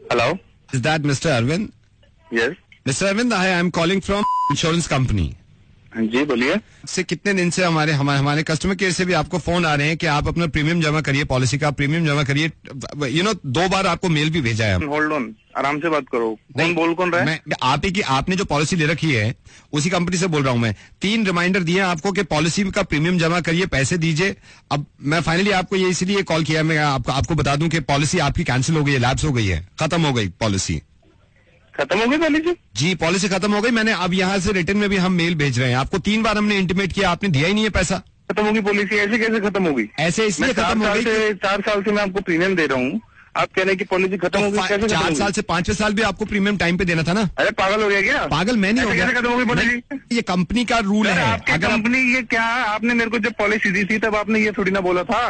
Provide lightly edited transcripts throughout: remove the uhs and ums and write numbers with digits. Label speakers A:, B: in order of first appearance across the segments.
A: Hello.
B: Is that Mr. Arvind?
A: Yes.
B: Mr. Arvind, I am calling from insurance company.
A: जी बोलिए.
B: से कितने दिन से हमारे कस्टमर केयर से भी आपको फोन आ रहे हैं कि आप अपना प्रीमियम जमा करिए, पॉलिसी का प्रीमियम जमा करिए. 2 बार आपको मेल भी भेजा है.
A: होल्ड ऑन, आराम से बात करो. कौन रहा है?
B: आप ही की आपने जो पॉलिसी ले रखी है उसी कंपनी से बोल रहा हूँ मैं. 3 रिमाइंडर दिए आपको कि पॉलिसी का प्रीमियम जमा करिए, पैसे दीजिए. अब मैं फाइनली आपको ये इसलिए कॉल किया, मैं आपको बता दूं कि पॉलिसी आपकी कैंसिल हो गई है, लैप्स हो गई है, खत्म हो गई पॉलिसी.
A: खत्म हो गई पॉलिसी?
B: जी, पॉलिसी खत्म हो गई. मैंने अब यहाँ से रिटर्न में भी हम मेल भेज रहे हैं आपको. 3 बार हमने इंटीमेट किया, आपने दिया ही नहीं है पैसा.
A: खत्म होगी पॉलिसी? ऐसे कैसे खत्म होगी?
B: ऐसे इसलिए खत्म हो गई.
A: 4 साल से मैं आपको प्रीमियम दे रहा हूँ, आप कह रहे हैं कि पॉलिसी खत्म हो गई. कैसे
B: 4 साल से 5वें साल भी आपको प्रीमियम टाइम पे देना था ना.
A: अरे पागल हो गया क्या?
B: पागल मैं नहीं हो गया.
A: खत्म हो गई पॉलिसी?
B: ये कंपनी का रूल है.
A: अगर कंपनी ये क्या, आपने मेरे को जब पॉलिसी दी थी तब आपने ये थोड़ी ना बोला था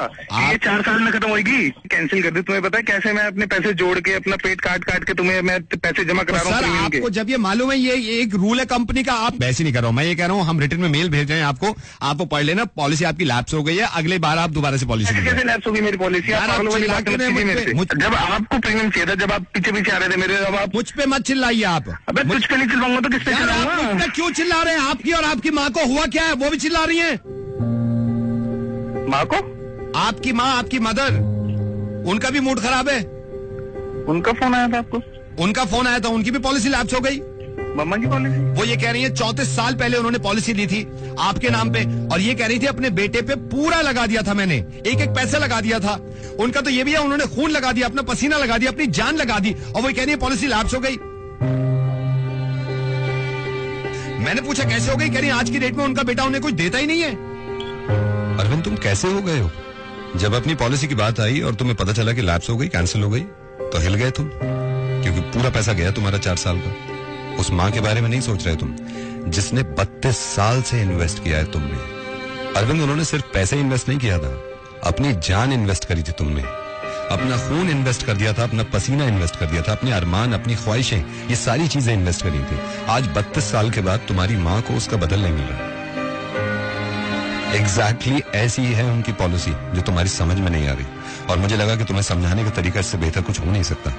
A: ये 4 साल में खत्म होगी. कैंसिल कर दी. तुम्हें पता है कैसे मैं अपने पैसे जोड़ के अपना पेट काट के तुम्हें मैं पैसे जमा करा रहा हूँ.
B: आपको जब ये मालूम है ये एक रूल है कंपनी का, आप वैसे नहीं कर रहा हूँ. मैं ये कह रहा हूँ हम रिटर्न में मेल भेज रहे हैं आपको पढ़ लेना. पॉलिसी आपकी लैप्स हो गई है, अगले बार आप दोबारा से पॉलिसी.
A: कैसे लैप्स होगी मेरी पॉलिसी? जब आपको प्रीमियम किया था, जब आप पीछे आ रहे थे मेरे, अब आप
B: मुझ पे मत चिल्लाइए आप.
A: अबे तुझ पे नहीं चिल्लाऊंगा तो किस पे चिल्लाऊंगा?
B: क्यों चिल्ला रहे हैं? आपकी और आपकी माँ को हुआ क्या है? वो भी चिल्ला रही है.
A: माँ को?
B: आपकी माँ, आपकी मदर, उनका भी मूड खराब है.
A: उनका फोन आया था आपको?
B: उनका फोन आया था, उनकी भी पॉलिसी लैप्स हो गई.
A: मम्मा की पॉलिसी?
B: वो ये कह रही है 34 साल पहले उन्होंने पॉलिसी ली थी आपके नाम पे, और ये कह रही थी अपने बेटे पे पूरा लगा दिया था मैंने, एक पैसा लगा दिया था. उनका तो ये भी है, उन्होंने खून लगा दिया, अपना पसीना लगा दिया, अपनी जान लगा दी, और वो कह रही है पॉलिसी लैप्स हो गई. मैंने पूछा कैसे हो गई? कह रही आज की डेट में उनका बेटा उन्हें कुछ देता ही नहीं है. अरविंद तुम कैसे हो गए हो? जब अपनी पॉलिसी की बात आई और तुम्हें पता चला कि लैप्स हो गई, कैंसिल हो गई, तो हिल गए तुम, क्योंकि पूरा पैसा गया तुम्हारा 4 साल का. उस माँ के बारे में नहीं सोच रहे तुम, जिसने 32 साल से इन्वेस्ट किया है तुमने. अरविंद उन्होंने सिर्फ पैसे इन्वेस्ट नहीं किया था, अपनी जान इन्वेस्ट करी थी तुमने, अपना खून इन्वेस्ट कर दिया था, अपना पसीना इन्वेस्ट कर दिया था, अपने अरमान, अपनी ख्वाहिशें, ये सारी चीजें इन्वेस्ट करी थी. आज 32 साल के बाद तुम्हारी माँ को उसका बदल नहीं मिल रहा. एग्जैक्टली ऐसी है उनकी पॉलिसी जो तुम्हारी समझ में नहीं आ रही, और मुझे लगा कि तुम्हें समझाने का तरीका इससे बेहतर कुछ हो नहीं सकता.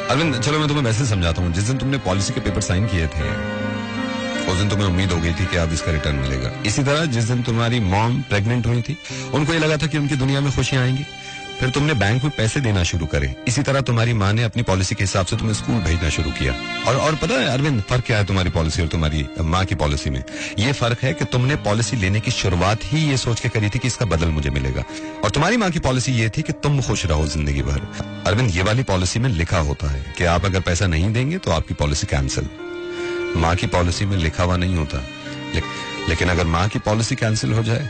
B: अरविंद चलो मैं तुम्हें वैसे समझाता हूँ. जिस दिन तुमने पॉलिसी के पेपर साइन किए थे उस दिन तुम्हें उम्मीद हो गई थी कि अब इसका रिटर्न मिलेगा. इसी तरह जिस दिन तुम्हारी मॉम प्रेग्नेंट हुई थी, उनको ये लगा था कि उनकी दुनिया में खुशियां आएंगी. फिर तुमने बैंक में पैसे देना शुरू करे. इसी तरह तुम्हारी माँ ने अपनी पॉलिसी के हिसाब से तुम्हें स्कूल भेजना शुरू किया. और पता है अरविंद फर्क क्या है तुम्हारी पॉलिसी और तुम्हारी माँ की पॉलिसी में? ये फर्क है कि तुमने पॉलिसी लेने की शुरुआत ही ये सोच के करी थी कि इसका बदल मुझे मिलेगा, और तुम्हारी माँ की पॉलिसी ये थी कि तुम खुश रहो जिंदगी भर. अरविंद ये वाली पॉलिसी में लिखा होता है कि आप अगर पैसा नहीं देंगे तो आपकी पॉलिसी कैंसिल. माँ की पॉलिसी में लिखा हुआ नहीं होता. लेकिन अगर माँ की पॉलिसी कैंसिल हो जाए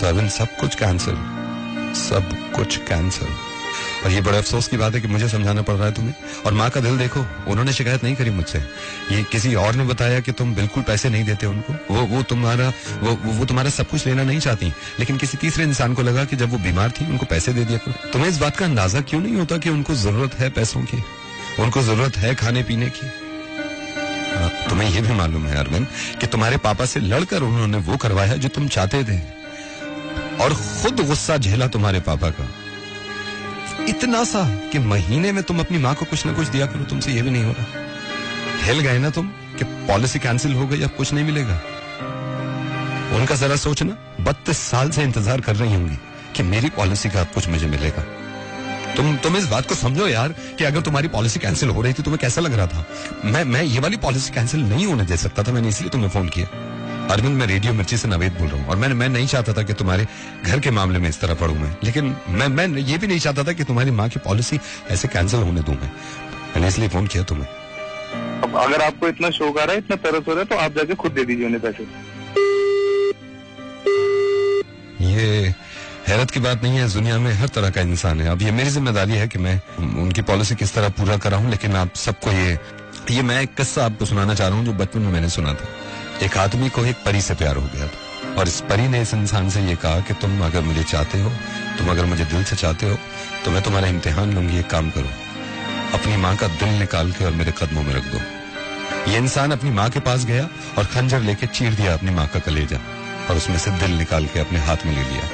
B: तो अरविंद सब कुछ कैंसिल, सब कुछ कैंसिल. और ये बड़े अफसोस की बात है कि मुझे समझाना पड़ रहा है तुम्हें. और माँ का दिल देखो, उन्होंने शिकायत नहीं करी मुझसे. ये किसी और ने बताया कि तुम बिल्कुल पैसे नहीं देते उनको. वो तुम्हारा सब कुछ लेना नहीं चाहती, लेकिन किसी तीसरे इंसान को लगा कि जब वो बीमार थी उनको पैसे दे दिया करो. तुम्हें इस बात का अंदाजा क्यों नहीं होता कि उनको जरूरत है पैसों की, उनको जरूरत है खाने पीने की. तुम्हें यह भी मालूम है अरविंद कि तुम्हारे पापा से लड़कर उन्होंने वो करवाया जो तुम चाहते थे, और खुद गुस्सा झेला तुम्हारे पापा का इतना सा कि महीने में तुम अपनी माँ को कुछ ना कुछ दिया करो. तुमसे ये भी नहीं हो रहा. हिल गए ना तुम कि पॉलिसी कैंसिल हो गई, अब कुछ नहीं मिलेगा. उनका जरा सोचना, 32 साल से इंतजार कर रही होंगी कि मेरी पॉलिसी का अब कुछ मुझे मिलेगा. तुम इस बात को समझो यार कि अगर तुम्हारी पॉलिसी कैंसिल हो रही थी तुम्हें कैसा लग रहा था. मैं ये वाली पॉलिसी कैंसिल नहीं होने दे सकता था. मैंने इसलिए तुम्हें फोन किया. अरविंद मैं रेडियो मिर्ची से नवेद बोल रहा हूँ, और मैं नहीं चाहता था कि तुम्हारे घर के मामले में इस तरह पढ़ूं मैं. लेकिन मैं ये भी नहीं चाहता था कि तुम्हारी माँ की पॉलिसी ऐसे कैंसिल होने दूं. मैंने इसलिए फोन किया तुम्हें.
A: अब अगर आपको इतना शौक आ रहा है, इतना तरस हो रहा है, तो आप जाके खुद दे दीजिए उन्हें पैसे.
B: ये हैरत की बात नहीं है, इस दुनिया में हर तरह का इंसान है. अब ये मेरी जिम्मेदारी है कि मैं उनकी पॉलिसी किस तरह पूरा कराऊं. लेकिन आप सबको ये मैं एक किस्सा आपको सुनाना चाह रहा हूँ जो बचपन में मैंने सुना था. एक आदमी को एक परी से प्यार हो गया था, और इस परी ने इस इंसान से ये कहा कि तुम अगर मुझे चाहते हो, तुम अगर मुझे दिल से चाहते हो, तो मैं तुम्हारा इम्तिहान लूंगी. एक काम करो, अपनी माँ का दिल निकाल के और मेरे कदमों में रख दो. ये इंसान अपनी माँ के पास गया और खंजर लेके चीर दिया अपनी माँ का कलेजा, और उसमें से दिल निकाल के अपने हाथ में ले लिया.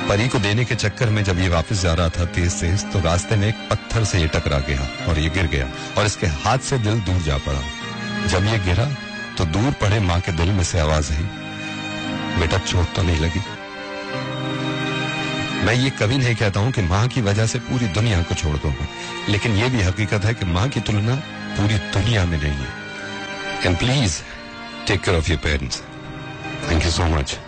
B: परी को देने के चक्कर में जब ये वापस जा रहा था तेज तेज, तो रास्ते में एक पत्थर से ये टकरा गया और ये गिर गया और इसके हाथ से दिल दूर जा पड़ा। जब ये गिरा तो दूर पड़े माँ के दिल में से आवाज आई, बेटा चोट तो नहीं लगी। मैं ये कभी नहीं कहता हूं कि माँ की वजह से पूरी दुनिया को छोड़ दूंगा, लेकिन ये भी हकीकत है कि माँ की तुलना पूरी दुनिया में नहीं है। And please take care of your parents. Thank you so much.